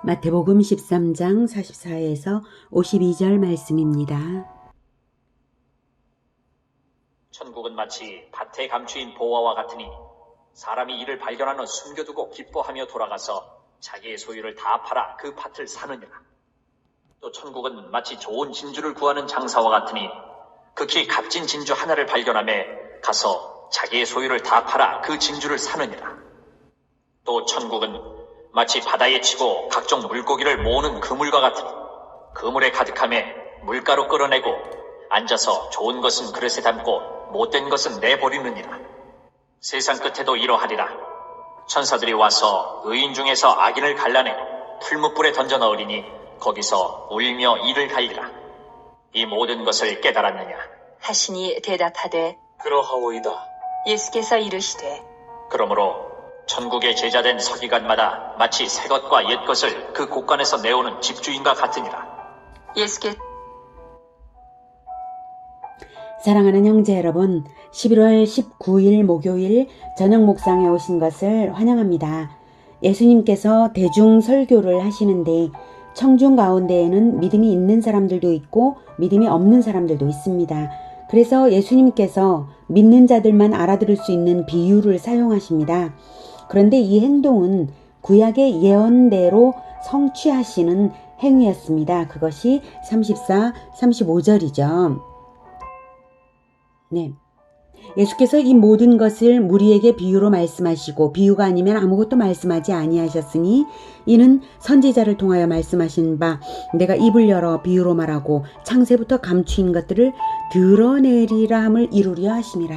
마태복음 13장 44에서 52절 말씀입니다. 천국은 마치 밭에 감추인 보화와 같으니 사람이 이를 발견한 후 숨겨두고 기뻐하며 돌아가서 자기의 소유를 다 팔아 그 밭을 사느니라. 또 천국은 마치 좋은 진주를 구하는 장사와 같으니 극히 값진 진주 하나를 발견하매 가서 자기의 소유를 다 팔아 그 진주를 사느니라. 또 천국은 마치 바다에 치고 각종 물고기를 모으는 그물과 같으니 그물에 가득함에 물가로 끌어내고 앉아서 좋은 것은 그릇에 담고 못된 것은 내버리느니라. 세상 끝에도 이러하리라. 천사들이 와서 의인 중에서 악인을 갈라내고 풀무불에 던져 넣으리니 거기서 울며 이를 갈리라. 이 모든 것을 깨달았느냐 하시니 대답하되 그러하오이다. 예수께서 이르시되 그러므로 천국의 제자된 서기관마다 마치 새 것과 옛 것을 그 곳간에서 내오는 집주인과 같으니라. 예수께 사랑하는 형제 여러분, 11월 19일 목요일 저녁 묵상에 오신 것을 환영합니다. 예수님께서 대중 설교를 하시는데 청중 가운데에는 믿음이 있는 사람들도 있고 믿음이 없는 사람들도 있습니다. 그래서 예수님께서 믿는 자들만 알아들을 수 있는 비유를 사용하십니다. 그런데 이 행동은 구약의 예언대로 성취하시는 행위였습니다. 그것이 34, 35절이죠. 네. 예수께서 이 모든 것을 무리에게 비유로 말씀하시고 비유가 아니면 아무것도 말씀하지 아니하셨으니 이는 선지자를 통하여 말씀하신 바 내가 입을 열어 비유로 말하고 창세부터 감추인 것들을 드러내리라 함을 이루려 하심이라.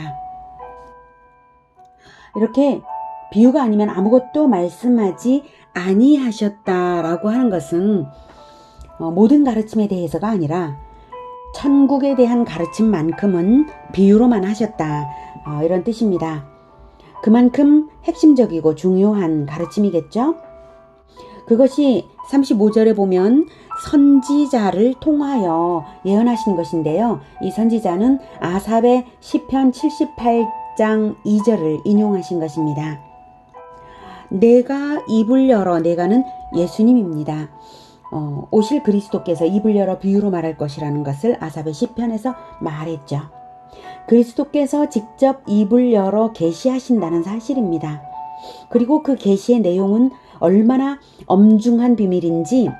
이렇게 비유가 아니면 아무것도 말씀하지 아니하셨다라고 하는 것은 모든 가르침에 대해서가 아니라 천국에 대한 가르침만큼은 비유로만 하셨다. 이런 뜻입니다. 그만큼 핵심적이고 중요한 가르침이겠죠? 그것이 35절에 보면 선지자를 통하여 예언하신 것인데요. 이 선지자는 아삽의 시편 78장 2절을 인용하신 것입니다. 내가 입을 열어, 내가는 예수님입니다. 오실 그리스도께서 입을 열어 비유로 말할 것이라는 것을 아삽의 시편에서 말했죠. 그리스도께서 직접 입을 열어 계시하신다는 사실입니다. 그리고 그 계시의 내용은 얼마나 엄중한 비밀인지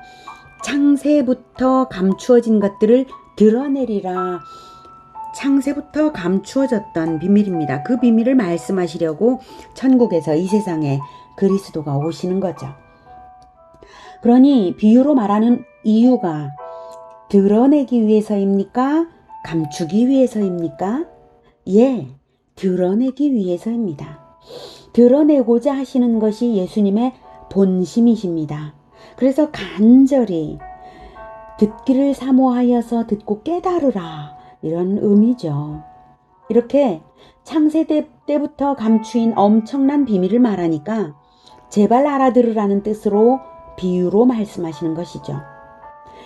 창세부터 감추어진 것들을 드러내리라. 창세부터 감추어졌던 비밀입니다. 그 비밀을 말씀하시려고 천국에서 이 세상에 그리스도가 오시는 거죠. 그러니 비유로 말하는 이유가 드러내기 위해서입니까? 감추기 위해서입니까? 예, 드러내기 위해서입니다. 드러내고자 하시는 것이 예수님의 본심이십니다. 그래서 간절히 듣기를 사모하여서 듣고 깨달으라, 이런 의미죠. 이렇게 창세 때부터 감추인 엄청난 비밀을 말하니까 제발 알아들으라는 뜻으로 비유로 말씀하시는 것이죠.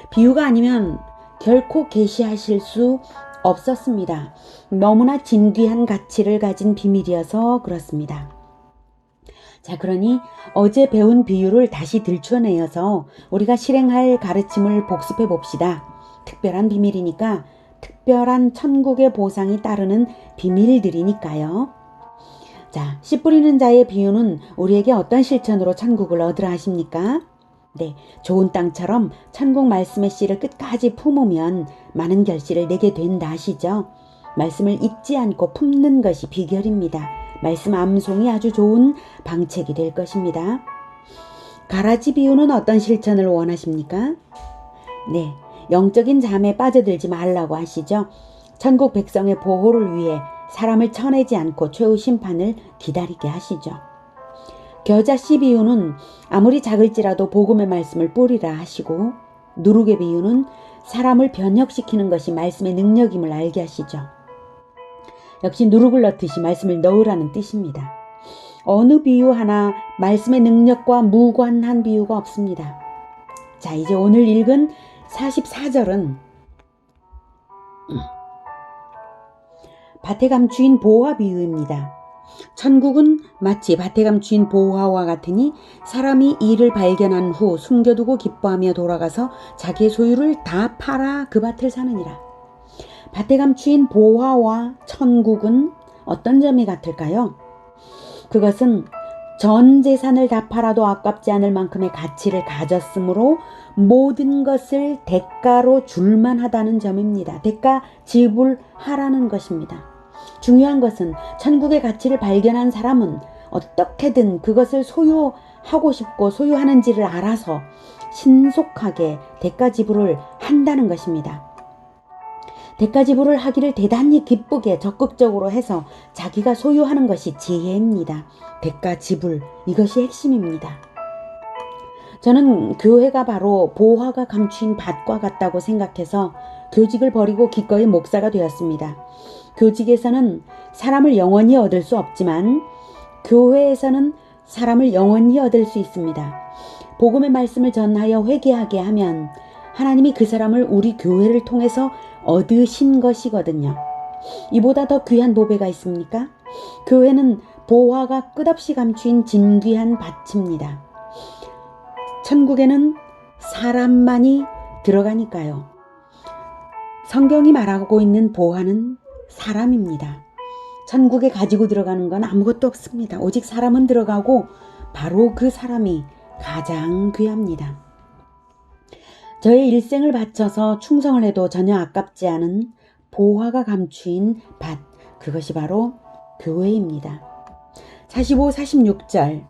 비유가 아니면 결코 계시하실 수 없었습니다. 너무나 진귀한 가치를 가진 비밀이어서 그렇습니다. 자, 그러니 어제 배운 비유를 다시 들춰내어서 우리가 실행할 가르침을 복습해 봅시다. 특별한 비밀이니까 특별한 천국의 보상이 따르는 비밀들이니까요. 자, 씨 뿌리는 자의 비유는 우리에게 어떤 실천으로 천국을 얻으라 하십니까? 네, 좋은 땅처럼 천국 말씀의 씨를 끝까지 품으면 많은 결실을 내게 된다 하시죠. 말씀을 잊지 않고 품는 것이 비결입니다. 말씀 암송이 아주 좋은 방책이 될 것입니다. 가라지 비유는 어떤 실천을 원하십니까? 네, 영적인 잠에 빠져들지 말라고 하시죠. 천국 백성의 보호를 위해 사람을 쳐내지 않고 최후 심판을 기다리게 하시죠. 겨자씨 비유는 아무리 작을지라도 복음의 말씀을 뿌리라 하시고, 누룩의 비유는 사람을 변혁시키는 것이 말씀의 능력임을 알게 하시죠. 역시 누룩을 넣듯이 말씀을 넣으라는 뜻입니다. 어느 비유 하나 말씀의 능력과 무관한 비유가 없습니다. 자, 이제 오늘 읽은 44절은 밭에 감추인 보화 비유입니다. 천국은 마치 밭에 감추인 보화와 같으니 사람이 이를 발견한 후 숨겨두고 기뻐하며 돌아가서 자기의 소유를 다 팔아 그 밭을 사느니라. 밭에 감추인 보화와 천국은 어떤 점이 같을까요? 그것은 전 재산을 다 팔아도 아깝지 않을 만큼의 가치를 가졌으므로 모든 것을 대가로 줄만 하다는 점입니다. 대가 지불하라는 것입니다. 중요한 것은 천국의 가치를 발견한 사람은 어떻게든 그것을 소유하고 싶고 소유하는지를 알아서 신속하게 대가 지불을 한다는 것입니다. 대가 지불을 하기를 대단히 기쁘게 적극적으로 해서 자기가 소유하는 것이 지혜입니다. 대가 지불, 이것이 핵심입니다. 저는 교회가 바로 보화가 감추인 밭과 같다고 생각해서 교직을 버리고 기꺼이 목사가 되었습니다. 교직에서는 사람을 영원히 얻을 수 없지만 교회에서는 사람을 영원히 얻을 수 있습니다. 복음의 말씀을 전하여 회개하게 하면 하나님이 그 사람을 우리 교회를 통해서 얻으신 것이거든요. 이보다 더 귀한 보배가 있습니까? 교회는 보화가 끝없이 감추인 진귀한 밭입니다. 천국에는 사람만이 들어가니까요. 성경이 말하고 있는 보화는 사람입니다. 천국에 가지고 들어가는 건 아무것도 없습니다. 오직 사람은 들어가고 바로 그 사람이 가장 귀합니다. 저의 일생을 바쳐서 충성을 해도 전혀 아깝지 않은 보화가 감추인 밭, 그것이 바로 교회입니다. 45, 46절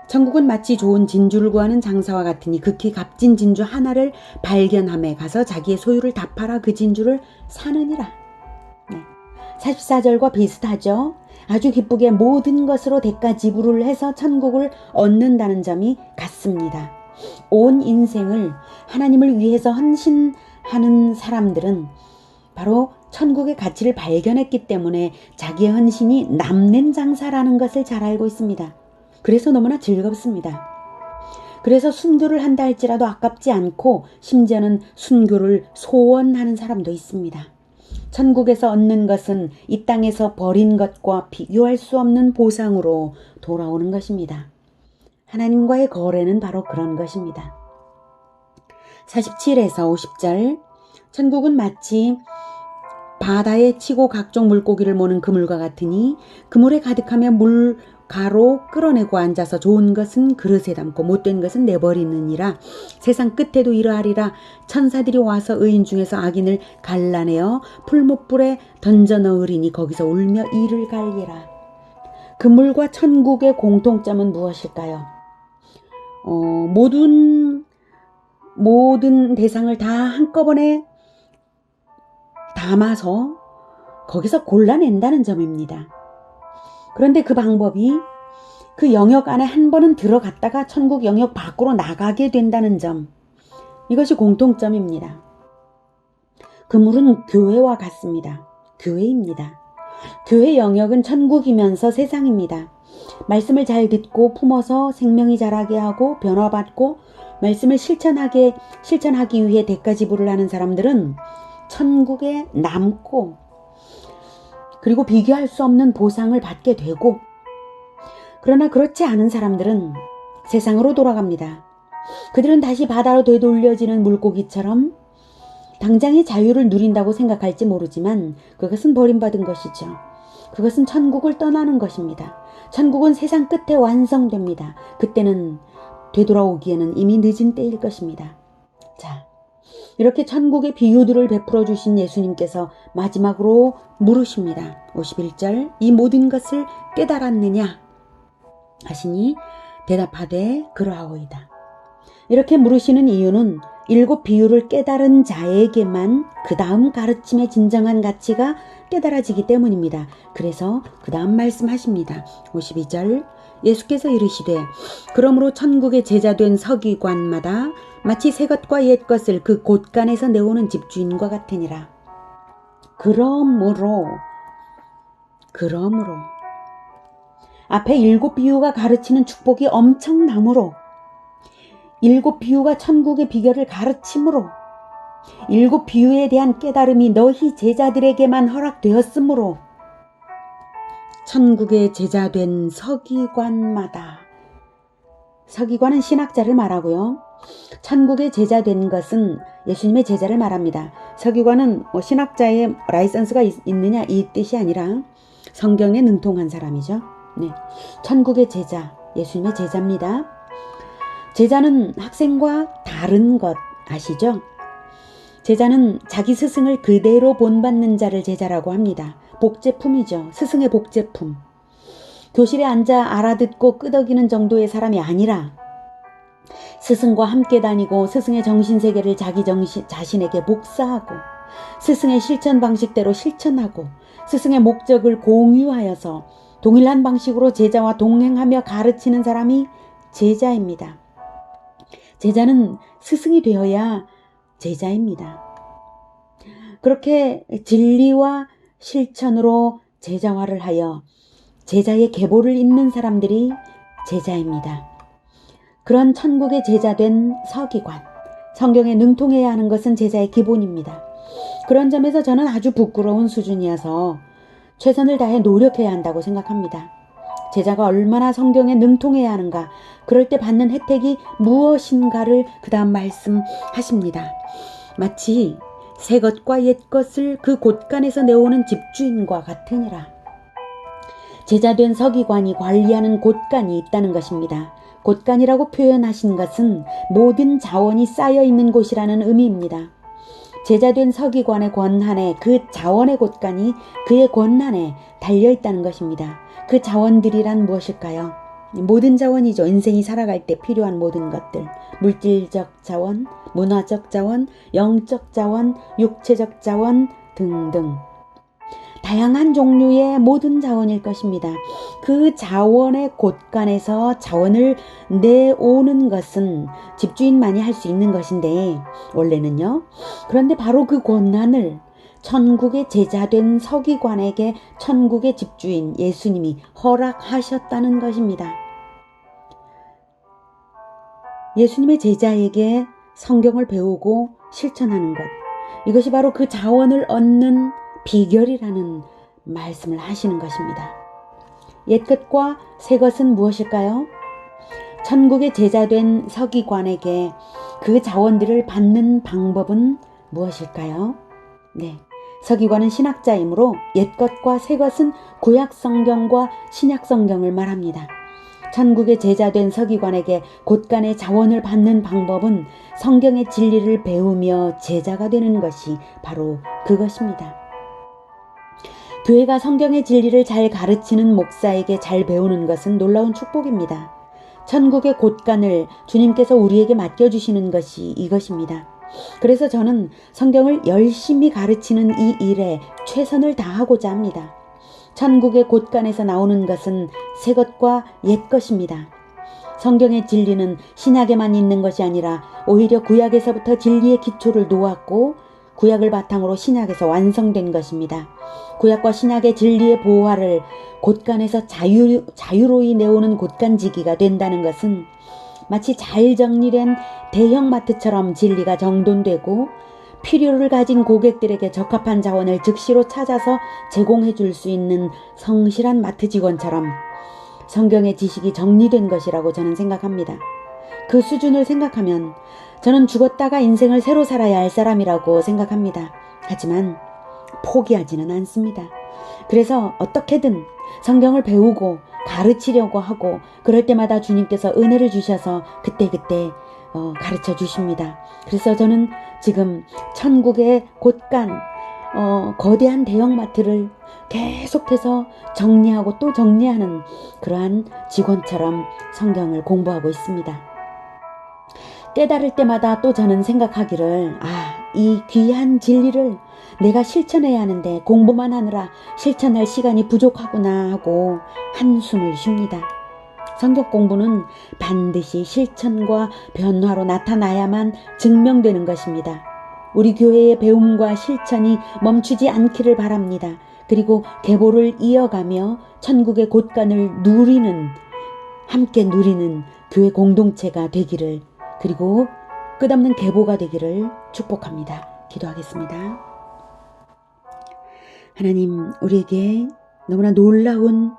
천국은 마치 좋은 진주를 구하는 장사와 같으니 극히 값진 진주 하나를 발견함에 가서 자기의 소유를 다 팔아 그 진주를 사느니라. 44절과 비슷하죠. 아주 기쁘게 모든 것으로 대가 지불을 해서 천국을 얻는다는 점이 같습니다. 온 인생을 하나님을 위해서 헌신하는 사람들은 바로 천국의 가치를 발견했기 때문에 자기의 헌신이 남는 장사라는 것을 잘 알고 있습니다. 그래서 너무나 즐겁습니다. 그래서 순교를 한다 할지라도 아깝지 않고 심지어는 순교를 소원하는 사람도 있습니다. 천국에서 얻는 것은 이 땅에서 버린 것과 비교할 수 없는 보상으로 돌아오는 것입니다. 하나님과의 거래는 바로 그런 것입니다. 47에서 50절 천국은 마치 바다에 치고 각종 물고기를 모는 그물과 같으니 그물에 가득하며 물가로 끌어내고 앉아서 좋은 것은 그릇에 담고 못된 것은 내버리느니라. 세상 끝에도 이러하리라. 천사들이 와서 의인 중에서 악인을 갈라내어 풀무불에 던져 넣으리니 거기서 울며 이를 갈리라. 그물과 천국의 공통점은 무엇일까요? 모든 대상을 다 한꺼번에 담아서 거기서 골라낸다는 점입니다. 그런데 그 방법이 그 영역 안에 한 번은 들어갔다가 천국 영역 밖으로 나가게 된다는 점, 이것이 공통점입니다. 그물은 교회와 같습니다. 교회입니다. 교회 영역은 천국이면서 세상입니다. 말씀을 잘 듣고 품어서 생명이 자라게 하고 변화받고 말씀을 실천하기 위해 대가 지불을 하는 사람들은 천국에 남고 그리고 비교할 수 없는 보상을 받게 되고, 그러나 그렇지 않은 사람들은 세상으로 돌아갑니다. 그들은 다시 바다로 되돌려지는 물고기처럼 당장의 자유를 누린다고 생각할지 모르지만 그것은 버림받은 것이죠. 그것은 천국을 떠나는 것입니다. 천국은 세상 끝에 완성됩니다. 그때는 되돌아오기에는 이미 늦은 때일 것입니다. 자, 이렇게 천국의 비유들을 베풀어 주신 예수님께서 마지막으로 물으십니다. 51절 이 모든 것을 깨달았느냐 하시니 대답하되 그러하오이다. 이렇게 물으시는 이유는 7 비유를 깨달은 자에게만 그 다음 가르침의 진정한 가치가 깨달아지기 때문입니다. 그래서 그 다음 말씀하십니다. 52절 예수께서 이르시되 그러므로 천국의 제자된 서기관마다 마치 새 것과 옛 것을 그 곳간에서 내오는 집주인과 같으니라. 그러므로 앞에 7 비유가 가르치는 축복이 엄청나므로 7 비유가 천국의 비결을 가르치므로 7 비유에 대한 깨달음이 너희 제자들에게만 허락되었으므로 천국의 제자 된 서기관마다, 서기관은 신학자를 말하고요. 천국의 제자 된 것은 예수님의 제자를 말합니다. 서기관은 신학자의 라이선스가 있느냐 이 뜻이 아니라 성경에 능통한 사람이죠. 네, 천국의 제자, 예수님의 제자입니다. 제자는 학생과 다른 것 아시죠? 제자는 자기 스승을 그대로 본받는 자를 제자라고 합니다. 복제품이죠. 스승의 복제품. 교실에 앉아 알아듣고 끄덕이는 정도의 사람이 아니라 스승과 함께 다니고 스승의 정신세계를 자신에게 복사하고 스승의 실천 방식대로 실천하고 스승의 목적을 공유하여서 동일한 방식으로 제자와 동행하며 가르치는 사람이 제자입니다. 제자는 스승이 되어야 제자입니다. 그렇게 진리와 실천으로 제자화를 하여 제자의 계보를 잇는 사람들이 제자입니다. 그런 천국의 제자 된 서기관, 성경에 능통해야 하는 것은 제자의 기본입니다. 그런 점에서 저는 아주 부끄러운 수준이어서 최선을 다해 노력해야 한다고 생각합니다. 제자가 얼마나 성경에 능통해야 하는가, 그럴 때 받는 혜택이 무엇인가를 그 다음 말씀하십니다. 마치 새 것과 옛 것을 그 곳간에서 내오는 집주인과 같으니라. 제자된 서기관이 관리하는 곳간이 있다는 것입니다. 곳간이라고 표현하신 것은 모든 자원이 쌓여 있는 곳이라는 의미입니다. 제자된 서기관의 권한에 그 자원의 곳간이 그의 권한에 달려있다는 것입니다. 그 자원들이란 무엇일까요? 모든 자원이죠. 인생이 살아갈 때 필요한 모든 것들. 물질적 자원, 문화적 자원, 영적 자원, 육체적 자원 등등. 다양한 종류의 모든 자원일 것입니다. 그 자원의 곳간에서 자원을 내오는 것은 집주인만이 할 수 있는 것인데 원래는요. 그런데 바로 그 권한을 천국의 제자된 서기관에게 천국의 집주인 예수님이 허락하셨다는 것입니다. 예수님의 제자에게 성경을 배우고 실천하는 것, 이것이 바로 그 자원을 얻는 비결이라는 말씀을 하시는 것입니다. 옛것과 새것은 무엇일까요? 천국의 제자된 서기관에게 그 자원들을 받는 방법은 무엇일까요? 네, 서기관은 신학자이므로 옛것과 새것은 구약성경과 신약성경을 말합니다. 천국의 제자된 서기관에게 곳간의 자원을 받는 방법은 성경의 진리를 배우며 제자가 되는 것이 바로 그것입니다. 교회가 성경의 진리를 잘 가르치는 목사에게 잘 배우는 것은 놀라운 축복입니다. 천국의 곳간을 주님께서 우리에게 맡겨주시는 것이 이것입니다. 그래서 저는 성경을 열심히 가르치는 이 일에 최선을 다하고자 합니다. 천국의 곳간에서 나오는 것은 새 것과 옛 것입니다. 성경의 진리는 신약에만 있는 것이 아니라 오히려 구약에서부터 진리의 기초를 놓았고 구약을 바탕으로 신약에서 완성된 것입니다. 구약과 신약의 진리의 보화를 곳간에서 자유로이 내오는 곳간지기가 된다는 것은 마치 잘 정리된 대형마트처럼 진리가 정돈되고 필요를 가진 고객들에게 적합한 자원을 즉시로 찾아서 제공해 줄 수 있는 성실한 마트 직원처럼 성경의 지식이 정리된 것이라고 저는 생각합니다. 그 수준을 생각하면 저는 죽었다가 인생을 새로 살아야 할 사람이라고 생각합니다. 하지만 포기하지는 않습니다. 그래서 어떻게든 성경을 배우고 가르치려고 하고 그럴 때마다 주님께서 은혜를 주셔서 그때그때 가르쳐 주십니다. 그래서 저는 지금 천국의 곳간 거대한 대형마트를 계속해서 정리하고 또 정리하는 그러한 직원처럼 성경을 공부하고 있습니다. 깨달을 때마다 또 저는 생각하기를 이 귀한 진리를 내가 실천해야 하는데 공부만 하느라 실천할 시간이 부족하구나 하고 한숨을 쉽니다. 성경 공부는 반드시 실천과 변화로 나타나야만 증명되는 것입니다. 우리 교회의 배움과 실천이 멈추지 않기를 바랍니다. 그리고 계보를 이어가며 천국의 곳간을 함께 누리는 교회 공동체가 되기를, 그리고 끝없는 계보가 되기를 축복합니다. 기도하겠습니다. 하나님, 우리에게 너무나 놀라운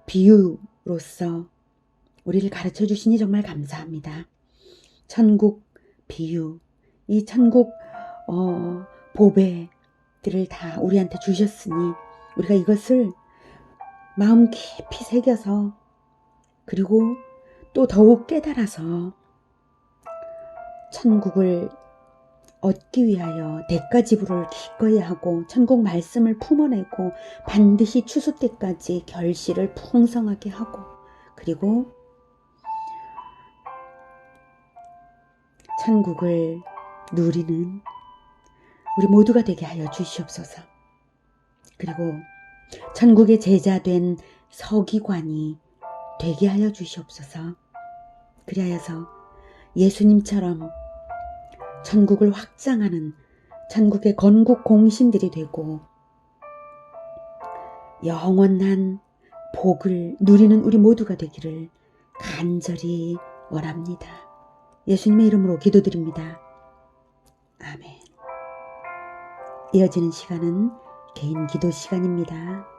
비유로서 우리를 가르쳐 주시니 정말 감사합니다. 천국 비유, 이 천국 보배들을 다 우리한테 주셨으니 우리가 이것을 마음 깊이 새겨서 그리고 또 더욱 깨달아서 천국을 얻기 위하여 대가 지불을 기꺼이 하고 천국 말씀을 품어내고 반드시 추수 때까지 결실을 풍성하게 하고 그리고 천국을 누리는 우리 모두가 되게 하여 주시옵소서. 그리고 천국의 제자된 서기관이 되게 하여 주시옵소서. 그리하여서 예수님처럼 천국을 확장하는 천국의 건국 공신들이 되고 영원한 복을 누리는 우리 모두가 되기를 간절히 원합니다. 예수님의 이름으로 기도드립니다. 아멘. 이어지는 시간은 개인 기도 시간입니다.